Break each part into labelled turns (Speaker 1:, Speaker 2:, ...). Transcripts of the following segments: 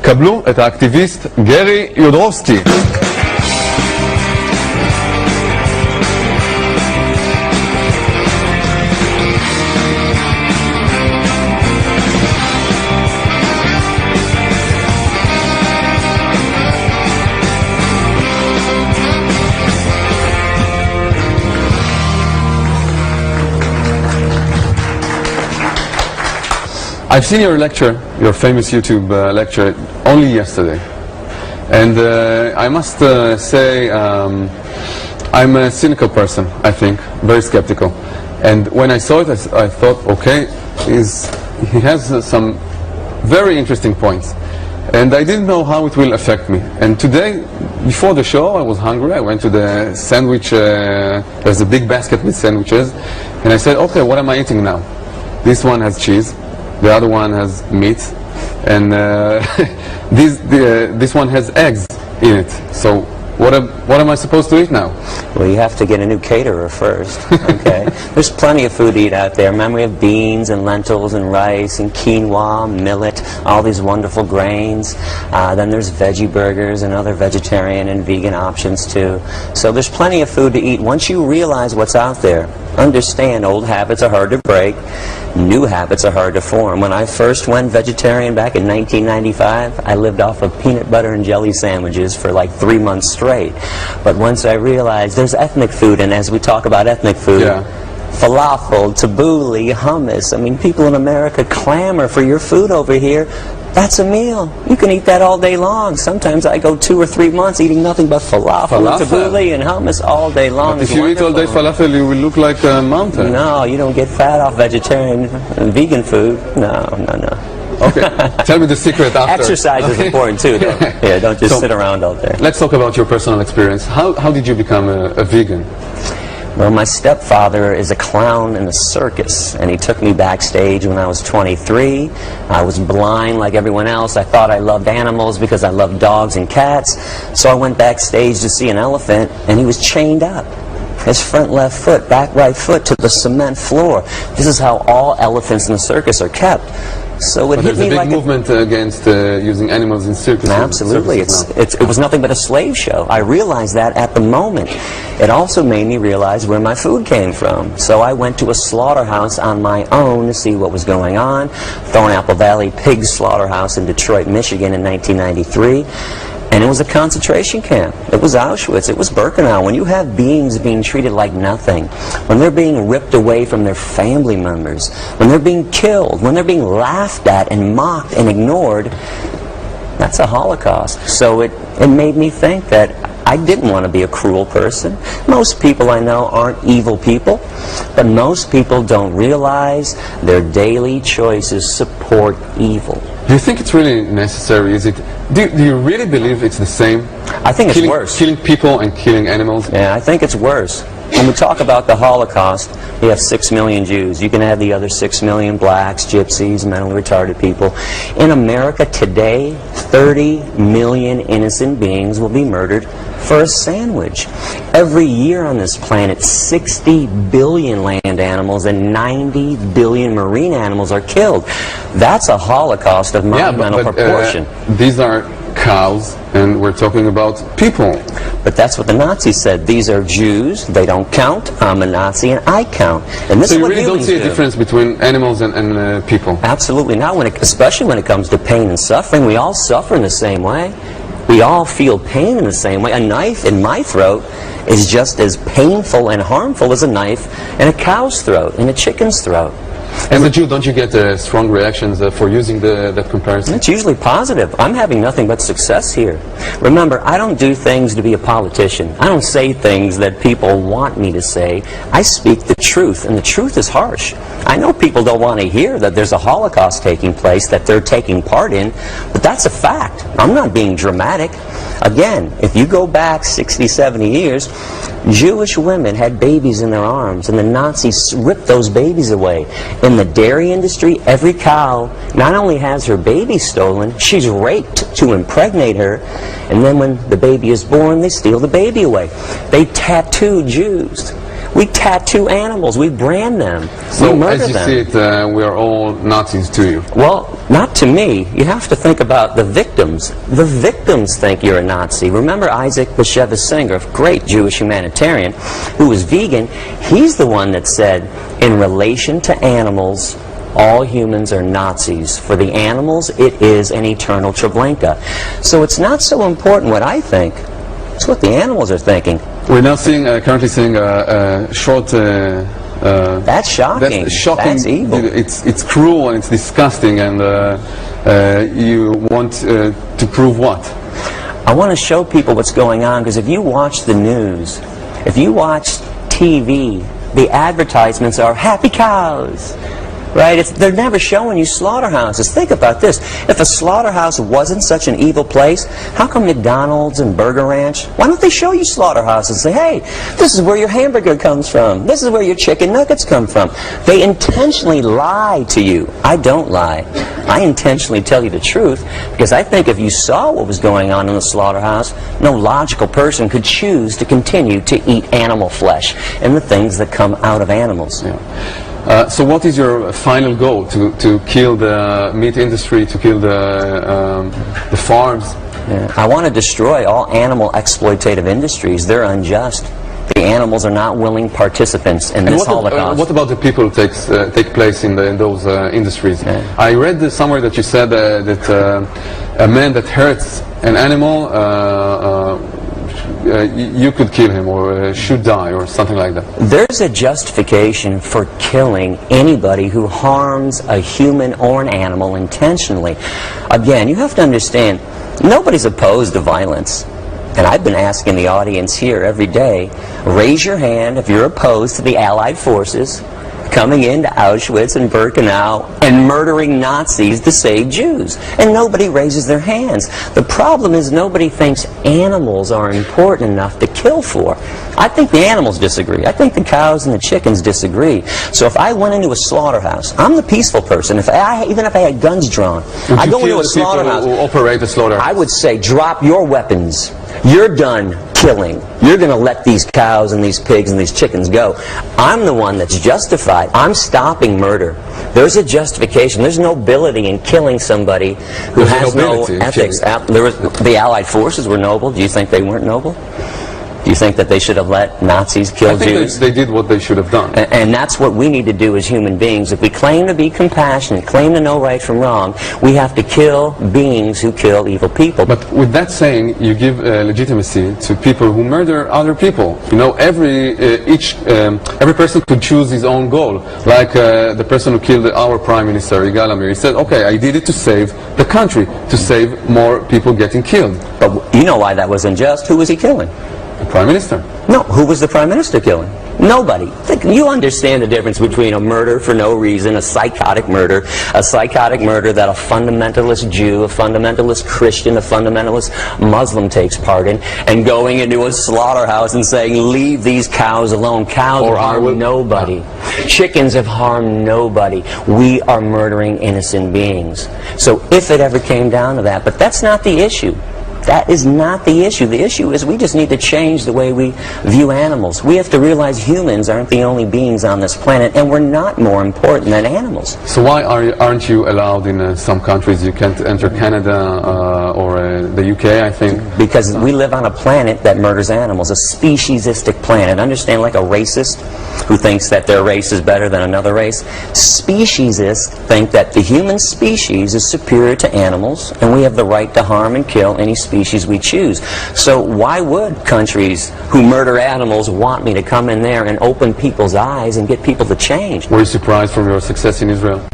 Speaker 1: קבלו את האקטיביסט גרי יודרובסקי. I've seen your lecture, your famous YouTube lecture, only yesterday. And I must say I'm a cynical person, I think, very skeptical. And when I saw it, I thought, okay, he has some very interesting points. And I didn't know how it will affect me. And today, before the show, I was hungry. I went to the sandwich, there's a big basket with sandwiches. And I said, okay, what am I eating now? This one has cheese. The other one has meat, and this one has eggs in it. So what am I supposed to eat now?
Speaker 2: Well, you have to get a new caterer first, okay? There's plenty of food to eat out there. Remember, we have beans and lentils and rice and quinoa, millet, all these wonderful grains. Then there's veggie burgers and other vegetarian and vegan options too. So there's plenty of food to eat. Once you realize what's out there, understand old habits are hard to break, new habits are hard to form. When I first went vegetarian back in 1995, I lived off of peanut butter and jelly sandwiches for like 3 months straight. But once I realized there's ethnic food, and as we talk about ethnic food, falafel, tabbouleh, hummus, I mean, people in America clamor for your food over here. That's a meal. You can eat that all day long. Sometimes I go 2 or 3 months eating nothing but falafel. And tabbouleh and hummus all day long.
Speaker 1: But if you eat all day falafel, you will look like a mountain.
Speaker 2: No, you don't get fat off vegetarian and vegan food. No.
Speaker 1: Okay, tell me the secret after.
Speaker 2: Exercise is important too, though. Yeah, don't just sit around all day.
Speaker 1: Let's talk about your personal experience. How did you become a vegan?
Speaker 2: Well, my stepfather is a clown in a circus, and he took me backstage when I was 23. I was blind like everyone else. I thought I loved animals because I loved dogs and cats. So I went backstage to see an elephant, and he was chained up. His front left foot, back right foot to the cement floor. This is how all elephants in the circus are kept. So it hit me like
Speaker 1: there's a big movement against using animals in circuses.
Speaker 2: Absolutely. It was nothing but a slave show. I realized that at the moment. It also made me realize where my food came from. So I went to a slaughterhouse on my own to see what was going on. Thornapple Valley Pig Slaughterhouse in Detroit, Michigan in 1993. And it was a concentration camp. It was Auschwitz. It was Birkenau. When you have beings being treated like nothing, when they're being ripped away from their family members, when they're being killed, when they're being laughed at and mocked and ignored, that's a Holocaust. So it made me think that I didn't want to be a cruel person. Most people I know aren't evil people, but most people don't realize their daily choices support evil.
Speaker 1: Do you think it's really necessary? Do you really believe it's the same?
Speaker 2: I think it's worse.
Speaker 1: Killing people and killing animals?
Speaker 2: Yeah, I think it's worse. When we talk about the Holocaust, we have 6 million Jews. You can add the other 6 million blacks, gypsies, mentally retarded people. In America today, 30 million innocent beings will be murdered for a sandwich. Every year on this planet, 60 billion land animals and 90 billion marine animals are killed. That's a Holocaust of monumental proportion.
Speaker 1: These are cows, and we're talking about people.
Speaker 2: But that's what the Nazis said. These are Jews. They don't count. I'm a Nazi, and I count. And this
Speaker 1: so
Speaker 2: is
Speaker 1: you
Speaker 2: what
Speaker 1: really don't see a difference between animals and people?
Speaker 2: Absolutely not. Especially when it comes to pain and suffering, we all suffer in the same way. We all feel pain in the same way. A knife in my throat is just as painful and harmful as a knife in a cow's throat, in a chicken's throat.
Speaker 1: As a Jew, don't you get strong reactions for using that comparison?
Speaker 2: It's usually positive. I'm having nothing but success here. Remember, I don't do things to be a politician. I don't say things that people want me to say. I speak the truth, and the truth is harsh. I know people don't want to hear that there's a Holocaust taking place, that they're taking part in, but that's a fact. I'm not being dramatic. Again, if you go back 60, 70 years, Jewish women had babies in their arms, and the Nazis ripped those babies away. In the dairy industry, every cow not only has her baby stolen, she's raped to impregnate her, and then when the baby is born, they steal the baby away. They tattoo Jews. We tattoo animals. We brand them.
Speaker 1: So,
Speaker 2: we murder
Speaker 1: as you
Speaker 2: them.
Speaker 1: see it, we are all Nazis to you.
Speaker 2: Well, not to me. You have to think about the victims. The victims think you're a Nazi. Remember Isaac Bashevis Singer, a great Jewish humanitarian who was vegan. He's the one that said, in relation to animals, all humans are Nazis. For the animals, it is an eternal Treblinka. So it's not so important what I think. It's what the animals are thinking.
Speaker 1: We're now seeing, currently seeing a short...
Speaker 2: That's shocking.
Speaker 1: That's shocking.
Speaker 2: That's evil.
Speaker 1: It's cruel and it's disgusting, and you want to prove what?
Speaker 2: I want to show people what's going on, because if you watch the news, if you watch TV, the advertisements are happy cows. Right? They're never showing you slaughterhouses. Think about this. If a slaughterhouse wasn't such an evil place, how come McDonald's and Burger Ranch, why don't they show you slaughterhouses and say, hey, this is where your hamburger comes from. This is where your chicken nuggets come from. They intentionally lie to you. I don't lie. I intentionally tell you the truth, because I think if you saw what was going on in the slaughterhouse, no logical person could choose to continue to eat animal flesh and the things that come out of animals.
Speaker 1: Yeah. So what is your final goal? To kill the meat industry, to kill the farms?
Speaker 2: Yeah. I want to destroy all animal exploitative industries. They're unjust. The animals are not willing participants in this Holocaust.
Speaker 1: What about the people who take place in those industries?
Speaker 2: Yeah.
Speaker 1: I read somewhere that you said that a man that hurts an animal, you could kill him or should die or something like that.
Speaker 2: There's a justification for killing anybody who harms a human or an animal intentionally. Again, you have to understand, nobody's opposed to violence. And I've been asking the audience here every day, raise your hand if you're opposed to the Allied forces coming into Auschwitz and Birkenau and murdering Nazis to save Jews. And nobody raises their hands. The problem is nobody thinks animals are important enough to kill for. I think the animals disagree. I think the cows and the chickens disagree. So if I went into a slaughterhouse, I'm the peaceful person. Even if I had guns drawn, I go into a slaughterhouse.
Speaker 1: Who operate the slaughterhouse?
Speaker 2: I would say, drop your weapons. You're done killing. You're going to let these cows and these pigs and these chickens go. I'm the one that's justified. I'm stopping murder. There's a justification. There's nobility in killing somebody who has no ethics. The Allied forces were noble. Do you think they weren't noble? Do you think that they should have let Nazis kill Jews?
Speaker 1: They did what they should have done.
Speaker 2: And that's what we need to do as human beings. If we claim to be compassionate, claim to know right from wrong, we have to kill beings who kill evil people.
Speaker 1: But with that saying, you give legitimacy to people who murder other people. You know, every person could choose his own goal. Like the person who killed our Prime Minister, Yigal Amir, he said, okay, I did it to save the country, to save more people getting killed.
Speaker 2: But you know why that was unjust? Who was he killing?
Speaker 1: The Prime Minister.
Speaker 2: No, who was the Prime Minister killing? Nobody. You understand the difference between a murder for no reason, a psychotic murder that a fundamentalist Jew, a fundamentalist Christian, a fundamentalist Muslim takes part in, and going into a slaughterhouse and saying, leave these cows alone. Cows have harmed nobody. Chickens have harmed nobody. We are murdering innocent beings. So if it ever came down to that, but that's not the issue. That is not the issue. The issue is we just need to change the way we view animals. We have to realize humans aren't the only beings on this planet, and we're not more important than animals.
Speaker 1: So why aren't you allowed in some countries? You can't enter Canada or the UK, I think.
Speaker 2: Because we live on a planet that murders animals, a speciesistic planet. Understand, like a racist who thinks that their race is better than another race. Speciesists think that the human species is superior to animals, and we have the right to harm and kill any species we choose. So why would countries who murder animals want me to come in there and open people's eyes and get people to change?
Speaker 1: Were you surprised from your success in Israel?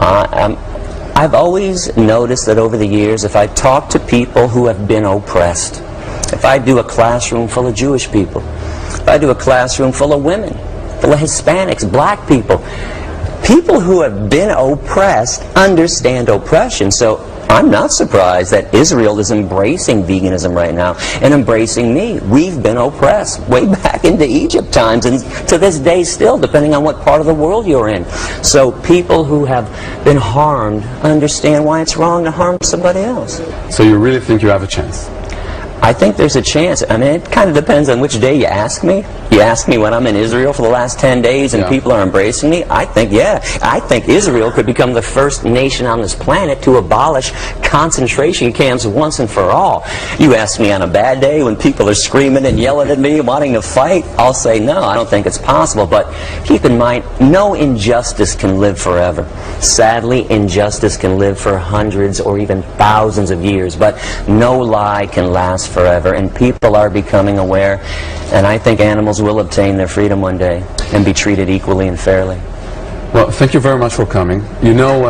Speaker 2: I've always noticed that over the years, if I talk to people who have been oppressed, if I do a classroom full of Jewish people, if I do a classroom full of women, full of Hispanics, black people, people who have been oppressed understand oppression. So I'm not surprised that Israel is embracing veganism right now and embracing me. We've been oppressed way back into Egypt times, and to this day still, depending on what part of the world you're in. So people who have been harmed understand why it's wrong to harm somebody else.
Speaker 1: So you really think you have a chance?
Speaker 2: I think there's a chance. I mean, it kind of depends on which day you ask me. You ask me when I'm in Israel for the last 10 days and people are embracing me. I think, yeah, I think Israel could become the first nation on this planet to abolish concentration camps once and for all. You ask me on a bad day when people are screaming and yelling at me, wanting to fight, I'll say no, I don't think it's possible. But keep in mind, no injustice can live forever. Sadly, injustice can live for hundreds or even thousands of years, but no lie can last forever, and people are becoming aware, and I think animals will obtain their freedom one day and be treated equally and fairly.
Speaker 1: Well, thank you very much for coming. You know,